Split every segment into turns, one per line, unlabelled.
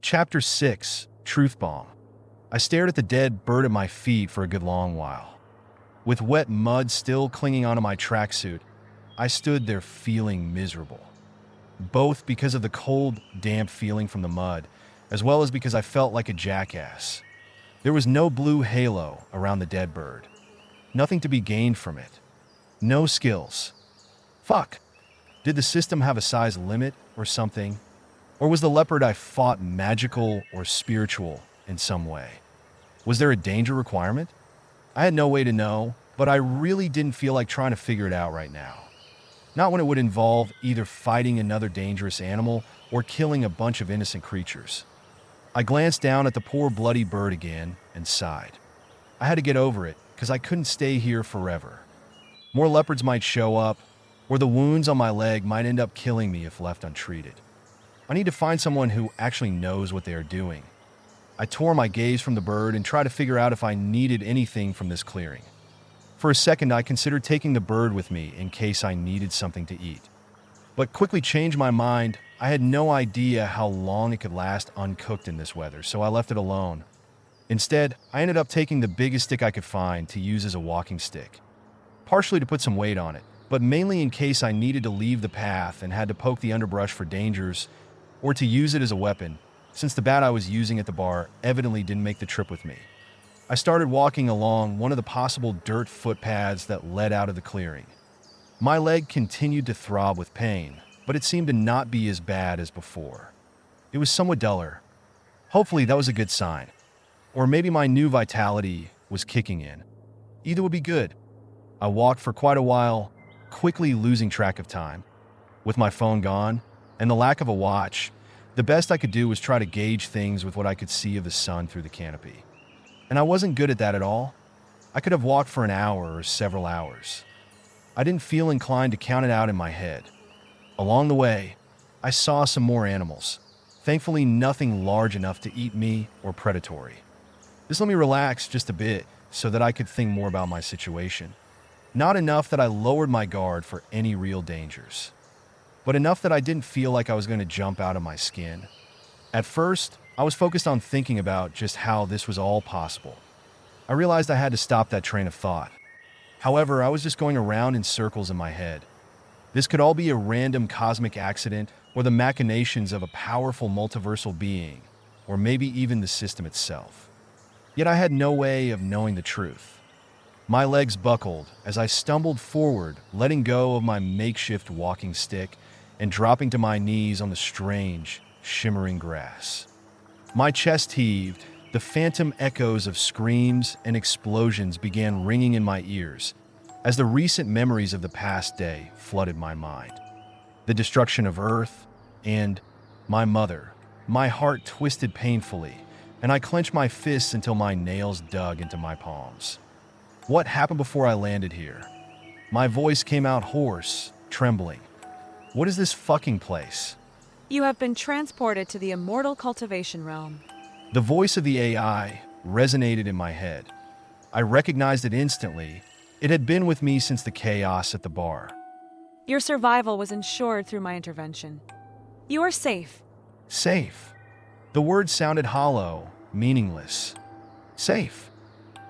Chapter 6, Truth Bomb. I stared at the dead bird at my feet for a good long while. With wet mud still clinging onto my tracksuit, I stood there feeling miserable. Both because of the cold, damp feeling from the mud, as well as because I felt like a jackass. There was no blue halo around the dead bird. Nothing to be gained from it. No skills. Fuck. Did the system have a size limit or something? Or was the leopard I fought magical or spiritual in some way? Was there a danger requirement? I had no way to know, but I really didn't feel like trying to figure it out right now. Not when it would involve either fighting another dangerous animal or killing a bunch of innocent creatures. I glanced down at the poor bloody bird again and sighed. I had to get over it because I couldn't stay here forever. More leopards might show up, or the wounds on my leg might end up killing me if left untreated. I need to find someone who actually knows what they are doing. I tore my gaze from the bird and tried to figure out if I needed anything from this clearing. For a second, I considered taking the bird with me in case I needed something to eat. But quickly changed my mind. I had no idea how long it could last uncooked in this weather, so I left it alone. Instead, I ended up taking the biggest stick I could find to use as a walking stick. Partially to put some weight on it, but mainly in case I needed to leave the path and had to poke the underbrush for dangers, or to use it as a weapon, since the bat I was using at the bar evidently didn't make the trip with me. I started walking along one of the possible dirt footpaths that led out of the clearing. My leg continued to throb with pain, but it seemed to not be as bad as before. It was somewhat duller. Hopefully that was a good sign. Or maybe my new vitality was kicking in. Either would be good. I walked for quite a while, quickly losing track of time. With my phone gone, and the lack of a watch, the best I could do was try to gauge things with what I could see of the sun through the canopy. And I wasn't good at that at all. I could have walked for an hour or several hours. I didn't feel inclined to count it out in my head. Along the way, I saw some more animals. Thankfully, nothing large enough to eat me or predatory. This let me relax just a bit so that I could think more about my situation. Not enough that I lowered my guard for any real dangers, but enough that I didn't feel like I was going to jump out of my skin. At first, I was focused on thinking about just how this was all possible. I realized I had to stop that train of thought. However, I was just going around in circles in my head. This could all be a random cosmic accident or the machinations of a powerful multiversal being, or maybe even the system itself. Yet I had no way of knowing the truth. My legs buckled as I stumbled forward, letting go of my makeshift walking stick and dropping to my knees on the strange, shimmering grass. My chest heaved, the phantom echoes of screams and explosions began ringing in my ears as the recent memories of the past day flooded my mind. The destruction of Earth and my mother. My heart twisted painfully, and I clenched my fists until my nails dug into my palms. What happened before I landed here? My voice came out hoarse, trembling. What is this fucking place?
You have been transported to the immortal cultivation realm.
The voice of the AI resonated in my head. I recognized it instantly. It had been with me since the chaos at the bar.
Your survival was ensured through my intervention. You are safe.
Safe. The word sounded hollow, meaningless. Safe.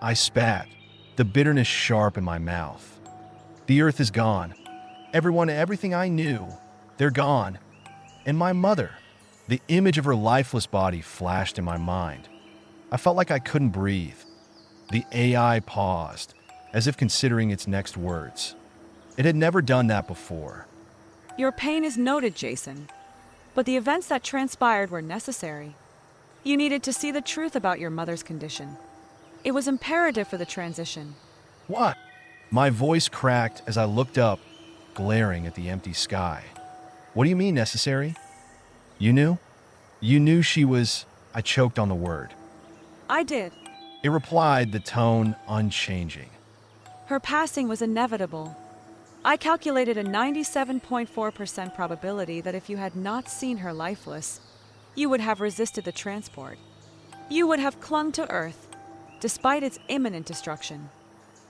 I spat, the bitterness sharp in my mouth. The earth is gone. Everything I knew, they're gone. And my mother, the image of her lifeless body flashed in my mind. I felt like I couldn't breathe. The AI paused, as if considering its next words. It had never done that before.
Your pain is noted, Jayson. But the events that transpired were necessary. You needed to see the truth about your mother's condition. It was imperative for the transition.
What? My voice cracked as I looked up, glaring at the empty sky. What do you mean, necessary? You knew? You knew she was... I choked on the word.
I did.
It replied, the tone unchanging.
Her passing was inevitable. I calculated a 97.4% probability that if you had not seen her lifeless, you would have resisted the transport. You would have clung to Earth, despite its imminent destruction.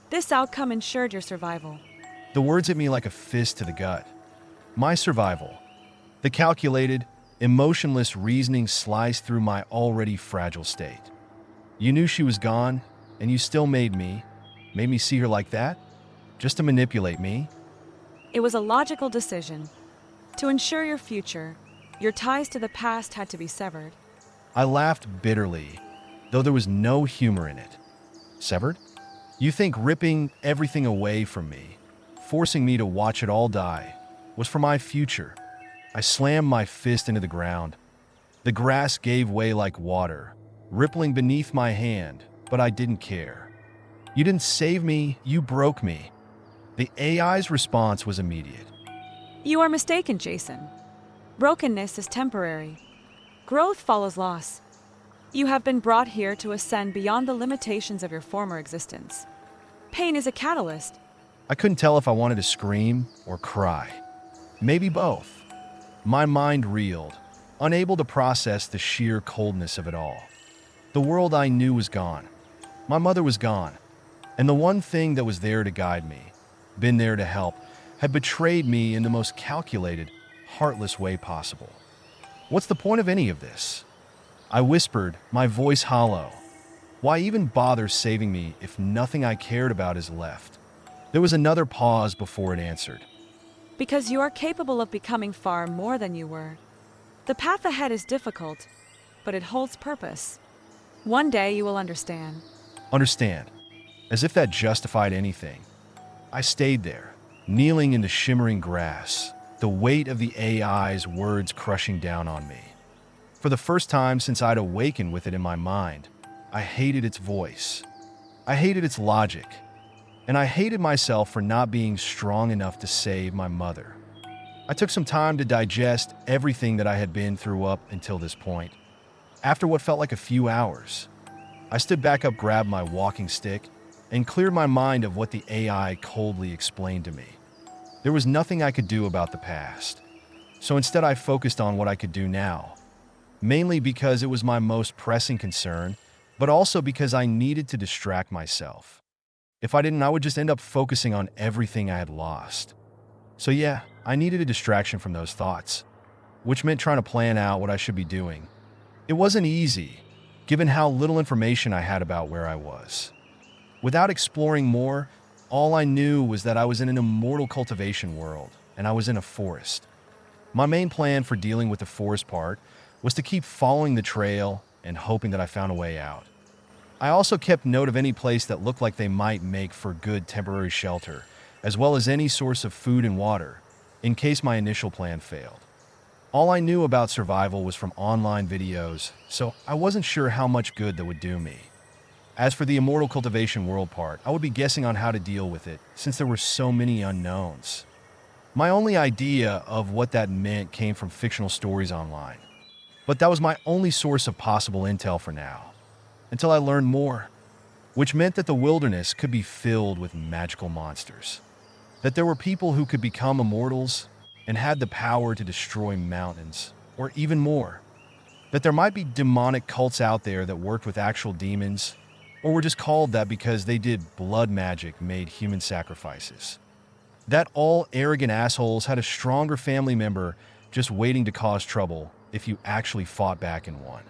This outcome ensured your survival.
The words hit me like a fist to the gut. My survival. The calculated, Emotionless reasoning sliced through my already fragile state. You knew she was gone, and you still made me see her like that? Just to manipulate me?
It was a logical decision. To ensure your future, your ties to the past had to be severed.
I laughed bitterly, though there was no humor in it. Severed? You think ripping everything away from me, forcing me to watch it all die, was for my future? I slammed my fist into the ground. The grass gave way like water, rippling beneath my hand, but I didn't care. You didn't save me, you broke me. The AI's response was immediate.
You are mistaken, Jayson. Brokenness is temporary. Growth follows loss. You have been brought here to ascend beyond the limitations of your former existence. Pain is a catalyst.
I couldn't tell if I wanted to scream or cry. Maybe both. My mind reeled, unable to process the sheer coldness of it all. The world I knew was gone. My mother was gone. And the one thing that was there to guide me, been there to help, had betrayed me in the most calculated, heartless way possible. What's the point of any of this? I whispered, my voice hollow. Why even bother saving me if nothing I cared about is left? There was another pause before it answered.
Because you are capable of becoming far more than you were. The path ahead is difficult, but it holds purpose. One day you will understand.
Understand? As if that justified anything. I stayed there, kneeling in the shimmering grass, the weight of the AI's words crushing down on me. For the first time since I'd awakened with it in my mind, I hated its voice. I hated its logic. And I hated myself for not being strong enough to save my mother. I took some time to digest everything that I had been through up until this point. After what felt like a few hours, I stood back up, grabbed my walking stick, and cleared my mind of what the AI coldly explained to me. There was nothing I could do about the past. So instead I focused on what I could do now, mainly because it was my most pressing concern, but also because I needed to distract myself. If I didn't, I would just end up focusing on everything I had lost. So yeah, I needed a distraction from those thoughts, which meant trying to plan out what I should be doing. It wasn't easy, given how little information I had about where I was. Without exploring more, all I knew was that I was in an immortal cultivation world, and I was in a forest. My main plan for dealing with the forest part was to keep following the trail and hoping that I found a way out. I also kept note of any place that looked like they might make for good temporary shelter, as well as any source of food and water, in case my initial plan failed. All I knew about survival was from online videos, so I wasn't sure how much good that would do me. As for the immortal cultivation world part, I would be guessing on how to deal with it, since there were so many unknowns. My only idea of what that meant came from fictional stories online, but that was my only source of possible intel for now. Until I learned more, which meant that the wilderness could be filled with magical monsters, that there were people who could become immortals and had the power to destroy mountains, or even more, that there might be demonic cults out there that worked with actual demons, or were just called that because they did blood magic made human sacrifices, that all arrogant assholes had a stronger family member just waiting to cause trouble if you actually fought back and won.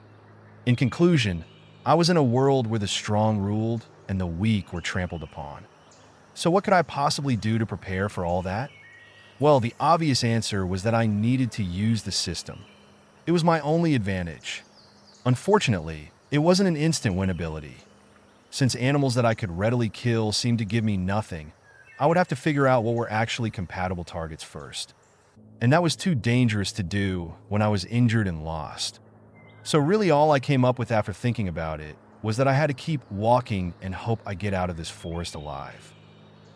In conclusion, I was in a world where the strong ruled and the weak were trampled upon. So what could I possibly do to prepare for all that? Well, the obvious answer was that I needed to use the system. It was my only advantage. Unfortunately, it wasn't an instant win ability. Since animals that I could readily kill seemed to give me nothing, I would have to figure out what were actually compatible targets first. And that was too dangerous to do when I was injured and lost. So really all I came up with after thinking about it was that I had to keep walking and hope I get out of this forest alive.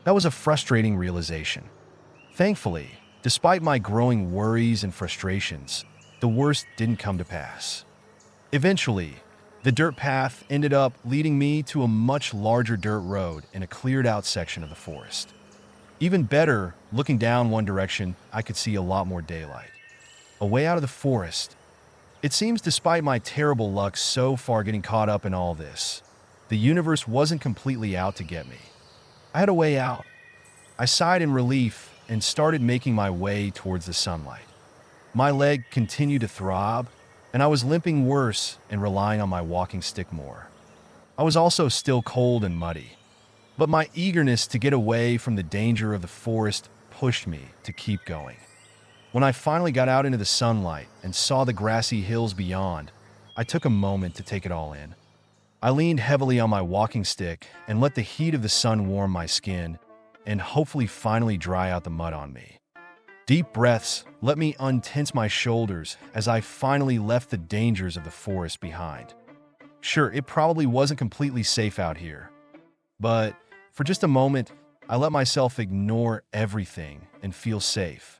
That was a frustrating realization. Thankfully, despite my growing worries and frustrations, the worst didn't come to pass. Eventually, the dirt path ended up leading me to a much larger dirt road in a cleared-out section of the forest. Even better, looking down one direction, I could see a lot more daylight. A way out of the forest. It seems despite my terrible luck so far getting caught up in all this, the universe wasn't completely out to get me. I had a way out. I sighed in relief and started making my way towards the sunlight. My leg continued to throb, and I was limping worse and relying on my walking stick more. I was also still cold and muddy, but my eagerness to get away from the danger of the forest pushed me to keep going. When I finally got out into the sunlight and saw the grassy hills beyond, I took a moment to take it all in. I leaned heavily on my walking stick and let the heat of the sun warm my skin and hopefully finally dry out the mud on me. Deep breaths let me untense my shoulders as I finally left the dangers of the forest behind. Sure, it probably wasn't completely safe out here, but for just a moment, I let myself ignore everything and feel safe.